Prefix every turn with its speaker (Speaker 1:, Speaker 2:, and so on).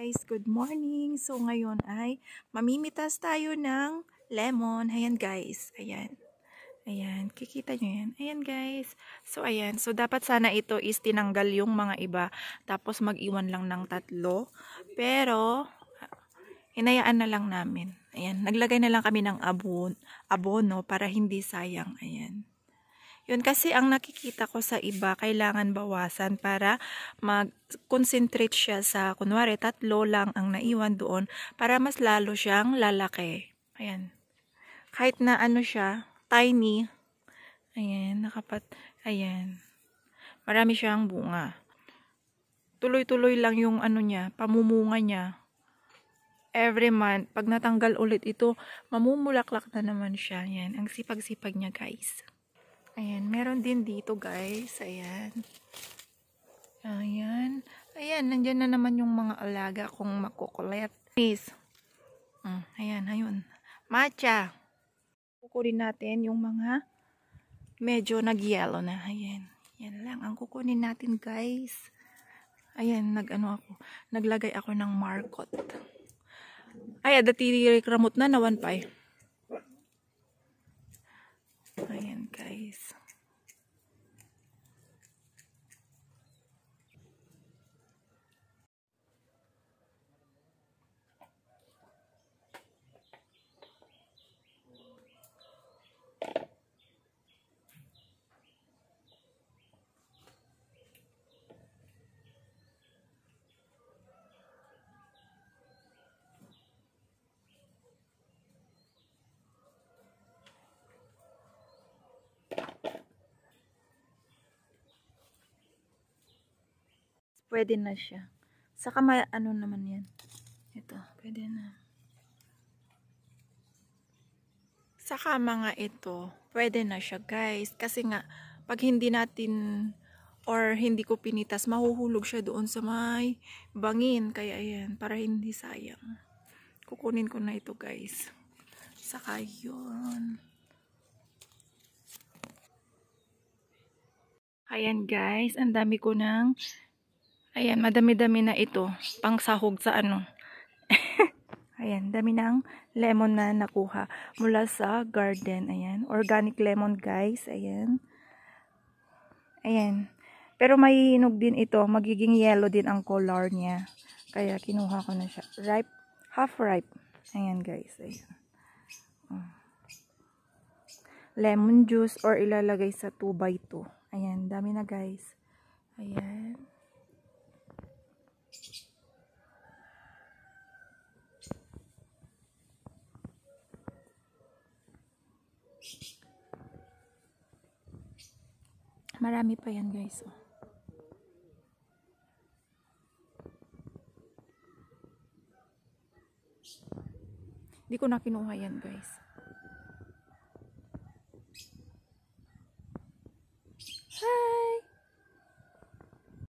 Speaker 1: Guys, good morning. So ngayon ay mamimitas tayo ng lemon. Ayan guys, ayan. Ayan, kikita nyo yan. Ayan guys. So ayan, so dapat sana ito is tinanggal yung mga iba. Tapos mag-iwan lang ng 3. Pero, hinayaan na lang namin. Ayan, naglagay na lang kami ng abono para hindi sayang. Ayan. Yun kasi ang nakikita ko sa iba, kailangan bawasan para mag-concentrate siya sa, kunwari, 3 lang ang naiwan doon para mas lalo siyang lalaki. Ayan. Kahit na ano siya, tiny. Ayan, ayan. Marami siyang bunga. Tuloy-tuloy lang yung ano niya, pamumunga niya. Every month, pag natanggal ulit ito, mamumulaklak na naman siya. Ayan, ang sipag-sipag niya guys. Ayan, meron din dito guys. Ayan. Ayan. Ayan, nandyan na naman yung mga alaga kong makukulit. Please. Ayan, ayun. Matcha. Kukunin natin yung mga medyo nag-yellow na. Ayan. Yan lang ang kukunin natin guys. Ayan, naglagay ako ng marcot. Ay, dati rekramot na nawan pa eh. Ayan guys. Pwede na siya. Saka ano naman yan. Ito, pwede na. Saka mga ito, pwede na siya guys. Kasi nga, pag hindi natin or hindi ko pinitas, mahuhulog siya doon sa may bangin. Kaya ayan, para hindi sayang. Kukunin ko na ito guys. Saka yun. Ayan guys, ang dami ko ng, ayan, madami-dami na ito. Pang sahog sa ano. Ayan, dami ng lemon na nakuha mula sa garden. Ayan, organic lemon guys. Ayan. Ayan. Pero may hinog din ito. Magiging yellow din ang color niya. Kaya kinuha ko na siya. Ripe, half ripe. Ayan guys. Ayan. Lemon juice or ilalagay sa 2x2. Ayan, dami na guys. Ayan. Marami pa yan guys. Oh. Hindi ko na kinuha yan guys.